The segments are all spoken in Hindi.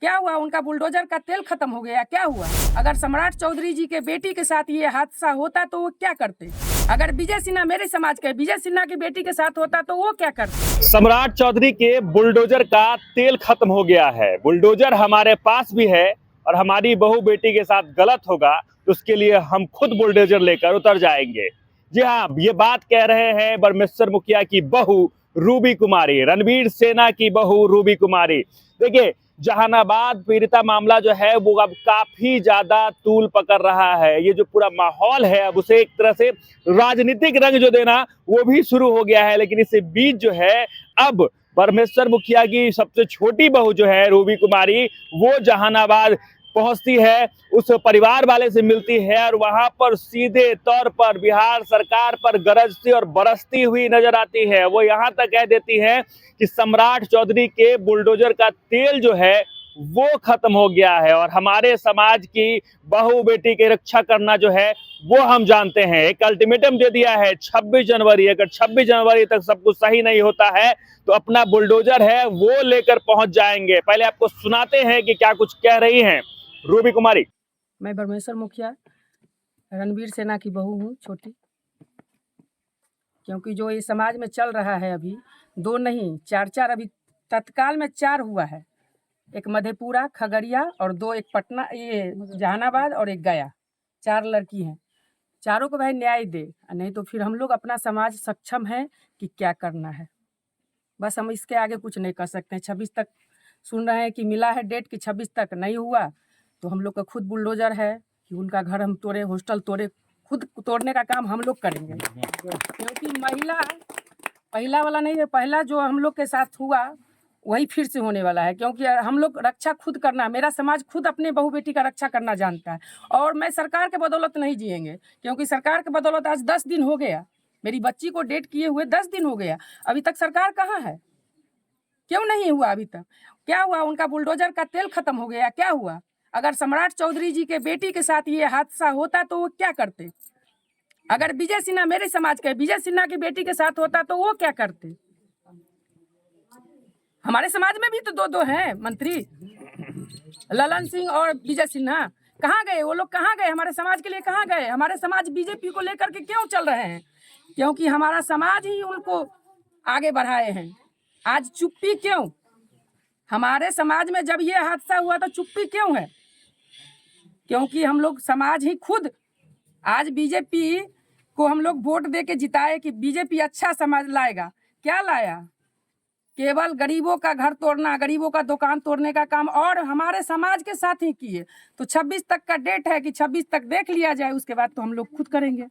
क्या हुआ? उनका बुलडोजर का तेल खत्म हो गया, क्या हुआ? अगर सम्राट चौधरी जी के बेटी के साथ ये हादसा होता तो वो क्या करते? अगर विजय सिन्हा मेरे समाज के विजय सिन्हा की बेटी के साथ होता तो वो क्या करते? सम्राट चौधरी के बुलडोजर का तेल खत्म हो गया है। बुलडोजर हमारे पास भी है और हमारी बहू बेटी के साथ गलत होगा तो उसके लिए हम खुद बुलडोजर लेकर उतर जाएंगे। जी हाँ, ये बात कह रहे हैं बरमेश्वर मुखिया की बहू रूबी कुमारी, रणवीर सेना की बहू रूबी कुमारी। देखिए, जहानाबाद पीड़िता मामला जो है वो अब काफी ज्यादा तूल पकड़ रहा है। ये जो पूरा माहौल है अब उसे एक तरह से राजनीतिक रंग जो देना वो भी शुरू हो गया है। लेकिन इससे बीच जो है अब परमेश्वर मुखिया की सबसे छोटी बहू जो है रूबी कुमारी, वो जहानाबाद पहुंचती है, उस परिवार वाले से मिलती है और वहां पर सीधे तौर पर बिहार सरकार पर गरजती और बरसती हुई नजर आती है। वो यहाँ तक कह देती है कि सम्राट चौधरी के बुलडोजर का तेल जो है वो खत्म हो गया है और हमारे समाज की बहू बेटी की रक्षा करना जो है वो हम जानते हैं। एक अल्टीमेटम दे दिया है 26 जनवरी, अगर 26 जनवरी तक सब कुछ सही नहीं होता है तो अपना बुलडोजर है वो लेकर पहुंच जाएंगे। पहले आपको सुनाते हैं कि क्या कुछ कह रही हैं रूबी कुमारी। मैं परमेश्वर मुखिया रणवीर सेना की बहू हूँ, छोटी। क्योंकि जो ये समाज में चल रहा है अभी 2 नहीं 4 अभी तत्काल में 4 हुआ है। एक मधेपुरा, खगड़िया और 2 एक पटना, ये जहानाबाद और एक गया। 4 लड़की हैं। चारों को भाई न्याय दे, नहीं तो फिर हम लोग अपना समाज सक्षम है कि क्या करना है। बस हम इसके आगे कुछ नहीं कर सकते हैं। 26 तक सुन रहे हैं कि मिला है डेट कि 26 तक नहीं हुआ तो हम लोग का खुद बुलडोजर है कि उनका घर हम तोड़े, हॉस्टल तोड़े, खुद तोड़ने का काम हम लोग करेंगे। क्योंकि महिला पहला वाला नहीं है, पहला जो हम लोग के साथ हुआ वही फिर से होने वाला है। क्योंकि हम लोग रक्षा खुद करना, मेरा समाज खुद अपने बहू बेटी का रक्षा करना जानता है। और मैं सरकार के बदौलत नहीं जिएंगे, क्योंकि सरकार के बदौलत आज 10 दिन हो गया, मेरी बच्ची को डेट किए हुए 10 दिन हो गया, अभी तक सरकार कहाँ है? क्यों नहीं हुआ अभी तक? क्या हुआ? उनका बुलडोजर का तेल खत्म हो गया, क्या हुआ? अगर सम्राट चौधरी जी के बेटी के साथ ये हादसा होता तो वो क्या करते? अगर विजय सिन्हा मेरे समाज के विजय सिन्हा की बेटी के साथ होता तो वो क्या करते? हमारे समाज में भी तो 2-2 हैं मंत्री, ललन सिंह और विजय सिन्हा। कहाँ गए वो लोग? कहाँ गए? हमारे समाज के लिए कहाँ गए? हमारे समाज बीजेपी को लेकर के क्यों चल रहे हैं? क्योंकि हमारा समाज ही उनको आगे बढ़ाए हैं। आज चुप्पी क्यों? हमारे समाज में जब ये हादसा हुआ तो चुप्पी क्यों है? क्योंकि हम लोग समाज ही खुद आज बीजेपी को हम लोग वोट दे के जिताए कि बीजेपी अच्छा समाज लाएगा। क्या लाया? केवल गरीबों का घर तोड़ना, गरीबों का दुकान तोड़ने का काम, और हमारे समाज के साथ ही किए। तो 26 तक का डेट है कि 26 तक देख लिया जाए, उसके बाद तो हम लोग खुद करेंगे।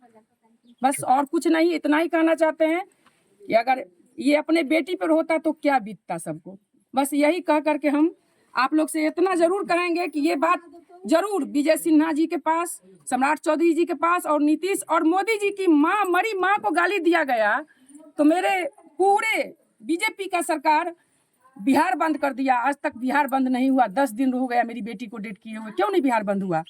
बस और कुछ नहीं, इतना ही कहना चाहते हैं कि अगर ये अपने बेटी पर होता तो क्या बीतता सबको। बस यही कह करके हम आप लोग से इतना जरूर कहेंगे कि ये बात जरूर विजय सिन्हा जी के पास, सम्राट चौधरी जी के पास और नीतीश और मोदी जी की माँ, मरी माँ को गाली दिया गया तो मेरे पूरे बीजेपी का सरकार बिहार बंद कर दिया। आज तक बिहार बंद नहीं हुआ। 10 दिन हो गया मेरी बेटी को डेट किए हुए, क्यों नहीं बिहार बंद हुआ?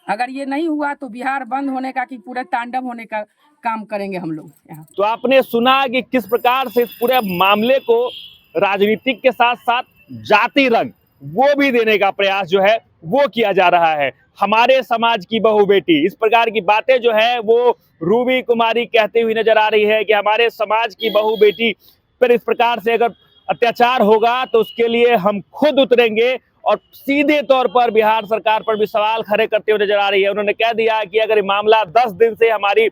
अगर ये नहीं हुआ तो बिहार बंद होने का कि पूरे तांडव होने का काम करेंगे हम लोग यहाँ। तो आपने सुना कि किस प्रकार से इस पूरे मामले को राजनीतिक के साथ साथ जाति रंग वो भी देने का प्रयास जो है वो किया जा रहा है। हमारे समाज की बहू बेटी, इस प्रकार की बातें जो है वो रूबी कुमारी कहती हुई नजर आ रही है कि हमारे समाज की बहू बेटी पर इस प्रकार से अगर अत्याचार होगा तो उसके लिए हम खुद उतरेंगे और सीधे तौर पर बिहार सरकार पर भी सवाल खड़े करते हुए नजर आ रही है। उन्होंने कह दिया कि अगर ये मामला 10 दिन से हमारी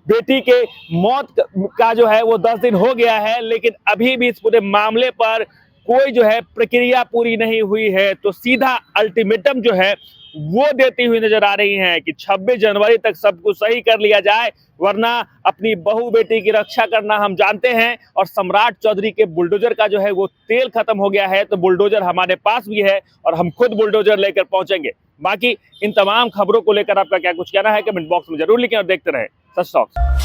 बेटी के मौत का जो है वो 10 दिन हो गया है, लेकिन अभी भी इस पूरे मामले पर कोई जो है प्रक्रिया पूरी नहीं हुई है, तो सीधा अल्टीमेटम जो है वो देती हुई नजर आ रही हैं कि 26 जनवरी तक सब कुछ सही कर लिया जाए, वरना अपनी बहू बेटी की रक्षा करना हम जानते हैं। और सम्राट चौधरी के बुलडोजर का जो है वो तेल खत्म हो गया है, तो बुलडोजर हमारे पास भी है और हम खुद बुलडोजर लेकर पहुंचेंगे। बाकी इन तमाम खबरों को लेकर आपका क्या कुछ कहना है कमेंट बॉक्स में जरूर लिखें और देखते रहें सच टॉक्स।